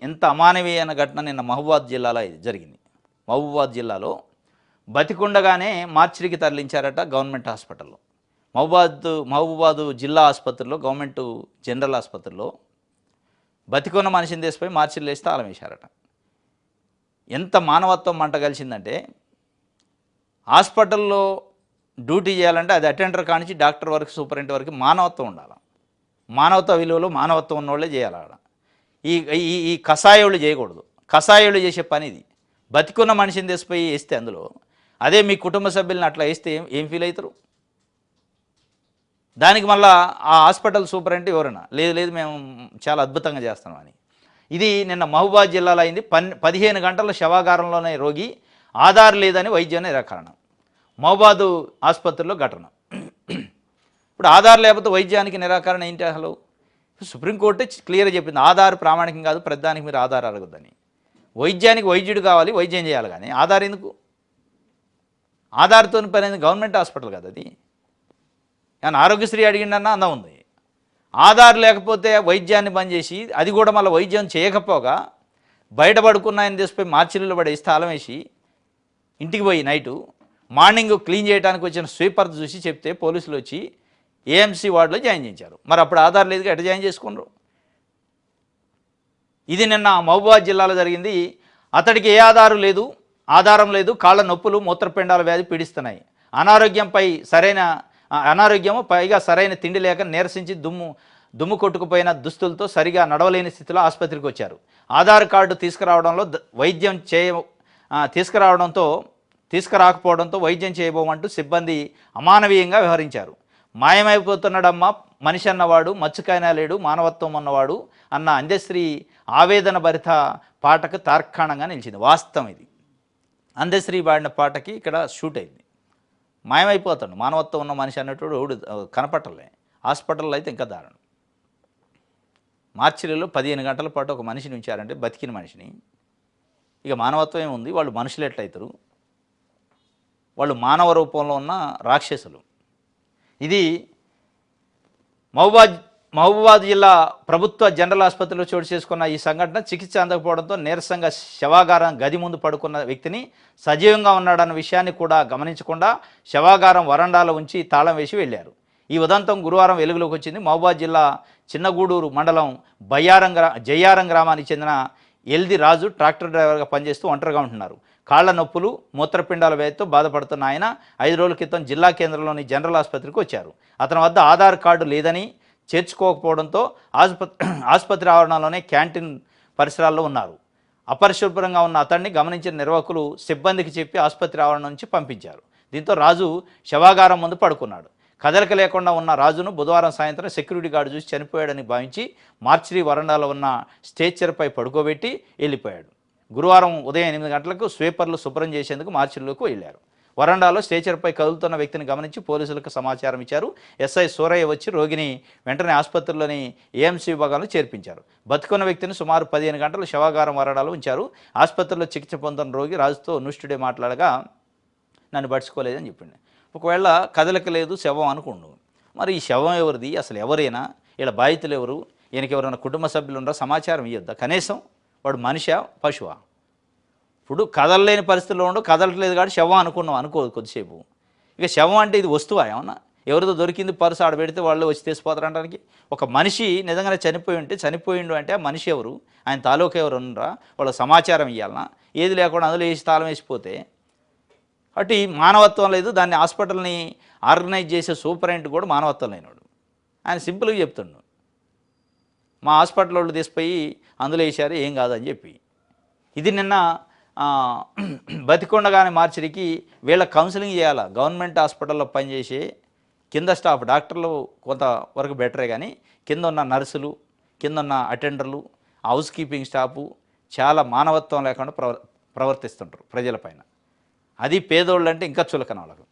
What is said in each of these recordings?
ఎంత అమానవీయమైన ఘటన నిన్న మహబూబాద్ జిల్లాలో జరిగింది. మహబూబాద్ జిల్లాలో బతికుండగానే మార్చిరికి తరలించారట గవర్నమెంట్ హాస్పిటల్లో. మహబూబాద్ జిల్లా ఆసుపత్రిలో, గవర్నమెంట్ జనరల్ ఆసుపత్రిలో బతికున్న మనిషిని తీసిపోయి మార్చిలో వేసి తాళం వేశారట. ఎంత మానవత్వం మంట కలిసిందంటే, హాస్పిటల్లో డ్యూటీ చేయాలంటే అది అటెండర్ కానించి డాక్టర్ వరకు, సూపరింటెండెంట్ వరకు మానవత్వం ఉండాలి. మానవత్వ విలువలు, మానవత్వం ఉన్నోళ్ళే చేయాలి. ఈ ఈ ఈ కషాయోళ్ళు చేయకూడదు. కషాయోళ్ళు చేసే పని ఇది. బతికున్న మనిషిని తీసిపోయి వేస్తే అందులో, అదే మీ కుటుంబ సభ్యులను అట్లా వేస్తే ఏం ఫీల్ అవుతారు? దానికి మళ్ళా ఆ హాస్పిటల్ సూపరింటెండెంట్ ఎవరైనా లేదు మేము చాలా అద్భుతంగా చేస్తున్నాం అని. ఇది నిన్న మహబూబాద్ జిల్లాలో అయింది. 15 గంటల శవాగారంలోనే రోగి, ఆధార్ లేదని వైద్యం నిరాకరణ. మహబూబాద్ ఆసుపత్రిలో ఘటన. ఇప్పుడు ఆధార్ లేకపోతే వైద్యానికి నిరాకరణ ఏంటి అసలు? సుప్రీంకోర్టు క్లియర్గా చెప్పింది, ఆధార్ ప్రామాణికం కాదు, ప్రతిదానికి మీరు ఆధార్ అడగొద్దని. వైద్యానికి వైద్యుడు కావాలి, వైద్యం చేయాలి, కానీ ఆధార్ ఎందుకు? ఆధార్తో పని గవర్నమెంట్ హాస్పిటల్ కదా అది. కానీ ఆరోగ్యశ్రీ అడిగిండన్నా అందం ఉంది. ఆధార్ లేకపోతే వైద్యాన్ని బంద్ చేసి, అది కూడా మళ్ళీ వైద్యం చేయకపోగా బయట పడుకున్న ఆయన తీసుకుపోయి మార్చిల్లో పడేసి తాళం వేసి ఇంటికి పోయి నైటు మార్నింగ్ క్లీన్ చేయడానికి వచ్చిన స్వీపర్ చూసి చెప్తే పోలీసులు వచ్చి ఏఎంసీ వార్డులో జాయిన్ చేయించారు. మరి అప్పుడు ఆధార్ లేదుగా ఎట్లా జాయిన్ చేసుకున్నారు? ఇది నిన్న మహబూబాద్ జిల్లాలో జరిగింది. అతడికి ఏ ఆధారం లేదు, కాళ్ళ నొప్పులు, మూత్రపిండాల వ్యాధి పీడిస్తున్నాయి. అనారోగ్యము పైగా సరైన తిండి లేక నీరసించి దుమ్ము కొట్టుకుపోయిన దుస్తులతో సరిగా నడవలేని స్థితిలో ఆసుపత్రికి వచ్చారు. ఆధార్ కార్డు తీసుకురాకపోవడంతో వైద్యం చేయబోమంటూ సిబ్బంది అమానవీయంగా వ్యవహరించారు. మాయమైపోతున్నాడమ్మా మనిషి అన్నవాడు, మచ్చుకైనా లేడు, మానవత్వం ఉన్నవాడు అన్న అందశ్రీ ఆవేదన భరిత పాటకు తార్కాణంగా నిలిచింది. వాస్తవం ఇది. అందశ్రీ పాడిన పాటకి ఇక్కడ షూట్ అయింది. మాయమైపోతాడు మానవత్వం ఉన్న మనిషి అన్నట్టు కనపట్టలే. హాస్పిటల్లో అయితే ఇంకా దారుణం. మార్చిలో 15 గంటల పాటు ఒక మనిషిని ఉంచారంటే, బతికిన మనిషిని. ఇక మానవత్వం ఏముంది? వాళ్ళు మనుషులు ఎట్లయితారు? వాళ్ళు మానవ రూపంలో ఉన్న రాక్షసులు. ఇది మహబూబాద్ జిల్లా ప్రభుత్వ జనరల్ ఆసుపత్రిలో చోటు చేసుకున్న ఈ సంఘటన. చికిత్స అందకపోవడంతో నీరసంగా శవాగారం గది ముందు పడుకున్న వ్యక్తిని సజీవంగా ఉన్నాడన్న విషయాన్ని కూడా గమనించకుండా శవాగారం వరండాలో ఉంచి తాళం వేసి వెళ్ళారు. ఈ ఉదంతం గురువారం వెలుగులోకి వచ్చింది. మహబూబాద్ జిల్లా చిన్నగూడూరు మండలం జయ్యారం గ్రామానికి చెందిన ఎల్ది రాజు ట్రాక్టర్ డ్రైవర్గా పనిచేస్తూ ఒంటరిగా ఉంటున్నారు. కాళ్ల నొప్పులు, మూత్రపిండాల వ్యాధితో బాధపడుతున్న ఆయన 5 రోజుల క్రితం జిల్లా కేంద్రంలోని జనరల్ ఆసుపత్రికి వచ్చారు. అతని వద్ద ఆధార్ కార్డు లేదని, చేర్చుకోకపోవడంతో ఆసుపత్రి ఆవరణలోనే క్యాంటీన్ పరిసరాల్లో ఉన్నారు. అపరిశుభ్రంగా ఉన్న అతన్ని గమనించిన నిర్వాహకులు సిబ్బందికి చెప్పి ఆసుపత్రి ఆవరణ నుంచి పంపించారు. దీంతో రాజు శవాగారం ముందు పడుకున్నాడు. కదలిక లేకుండా ఉన్న రాజును బుధవారం సాయంత్రం సెక్యూరిటీ గార్డు చూసి చనిపోయాడని భావించి మార్చిరీ వరండాలో ఉన్న స్ట్రెచర్పై పడుకోబెట్టి వెళ్ళిపోయాడు. గురువారం ఉదయం 8 గంటలకు స్వీపర్లు శుభ్రం చేసేందుకు మార్చిరీలోకి వెళ్ళారు. వరండాలో స్ట్రెచర్పై కదులుతున్న వ్యక్తిని గమనించి పోలీసులకు సమాచారం ఇచ్చారు. ఎస్ఐ సూరయ్య వచ్చి రోగిని వెంటనే ఆసుపత్రిలోని ఏఎంసీ విభాగంలో చేర్పించారు. బతుకున్న వ్యక్తిని సుమారు 15 గంటలు శవాగారం వరండాలో ఉంచారు. ఆసుపత్రిలో చికిత్స పొందుతున్న రోగి రాజుతో న్యూస్టుడే మాట్లాడగా, నన్ను పడుచుకోలేదని చెప్పింది. ఒకవేళ కదలిక లేదు, శవం అనుకోండు. మరి ఈ శవం ఎవరిది? అసలు ఎవరైనా ఇలా బాధితులు ఎవరు? ఈయనకి ఎవరైనా కుటుంబ సభ్యులు ఉన్నారో సమాచారం ఇవ్వద్దా? కనీసం వాడు మనిషా, పశువా? ఇప్పుడు కదలలేని పరిస్థితుల్లో ఉండు, కదలట్లేదు కాబట్టి శవం అనుకోదు కొద్దిసేపు. ఇక శవం అంటే ఇది వస్తువా ఏమన్నా? ఎవరితో దొరికింది పర్సు ఆడ పెడితే వాళ్ళు వచ్చి తీసిపోతారంటానికి. ఒక మనిషి నిజంగానే చనిపోయిండు అంటే ఆ మనిషి ఎవరు, ఆయన తాలూకా ఎవరు ఉన్నారా, వాళ్ళ సమాచారం ఇవ్వాలన్నా? ఏది లేకుండా అందులో వేసి తాళం వేసిపోతే అటు మానవత్వం లేదు. దాన్ని హాస్పిటల్ని ఆర్గనైజ్ చేసే సూపరింటెండెంట్ కూడా మానవత్వం లేనివాడు. ఆయన సింపుల్గా చెప్తుండు, మా హాస్పిటల్ వాళ్ళు తీసిపోయి అందులో వేసారు, ఏం కాదని చెప్పి. ఇది నిన్న బతికొండగానే మార్చిరికి వీళ్ళ కౌన్సిలింగ్ చేయాలి. గవర్నమెంట్ హాస్పిటల్లో పనిచేసే కింద స్టాఫ్, డాక్టర్లు కొంతవరకు బెటరే, కానీ కింద ఉన్న నర్సులు, కింద ఉన్న అటెండర్లు, హౌస్ కీపింగ్ స్టాఫు చాలా మానవత్వం లేకుండా ప్రవర్తిస్తుంటారు ప్రజలపైన. అది పేదోళ్ళు అంటే ఇంకా చులకన. వాళ్ళకు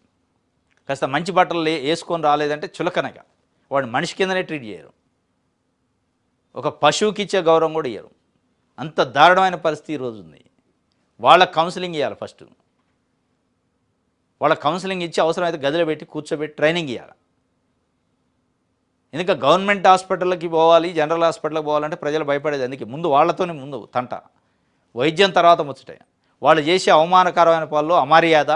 కాస్త మంచి బట్టలు వేసుకొని రాలేదంటే చులకనగా వాడు మనిషి కిందనే ట్రీట్ చేయరు. ఒక పశువుకి ఇచ్చే గౌరవం కూడా ఇయ్యరు. అంత దారుణమైన పరిస్థితి ఈరోజు ఉంది. వాళ్ళకి కౌన్సిలింగ్ ఇవ్వాలి. ఫస్ట్ వాళ్ళ కౌన్సిలింగ్ ఇచ్చి అవసరమైతే గదిలో పెట్టి కూర్చోబెట్టి ట్రైనింగ్ ఇవ్వాలి. ఎందుకంటే గవర్నమెంట్ హాస్పిటల్కి పోవాలి, జనరల్ హాస్పిటల్కి పోవాలంటే ప్రజలు భయపడేది. అందుకే ముందు వాళ్ళతోనే ముందు తంట, వైద్యం తర్వాత ముచ్చటే. వాళ్ళు చేసే అవమానకరమైన పనులు, అమర్యాద,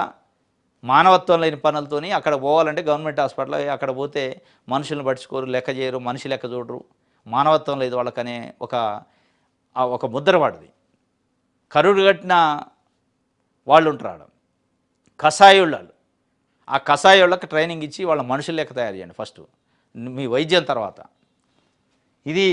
మానవత్వం లేని పనులతోని అక్కడ పోవాలంటే గవర్నమెంట్ హాస్పిటల్, అక్కడ పోతే మనుషులను పట్టించుకోరు, లెక్క చేయరు, మనిషి లెక్క చూడరు, మానవత్వం లేదు వాళ్ళకనే ఒక ముద్ర పడింది. కరుడు కట్టిన వాళ్ళు ఉంటారు, కషాయోళ్ళు. ఆ కషాయోళ్ళకి ట్రైనింగ్ ఇచ్చి వాళ్ళ మనుషుల లెక్క తయారు చేయండి ఫస్ట్, మీ వైద్యం తర్వాత. ఇది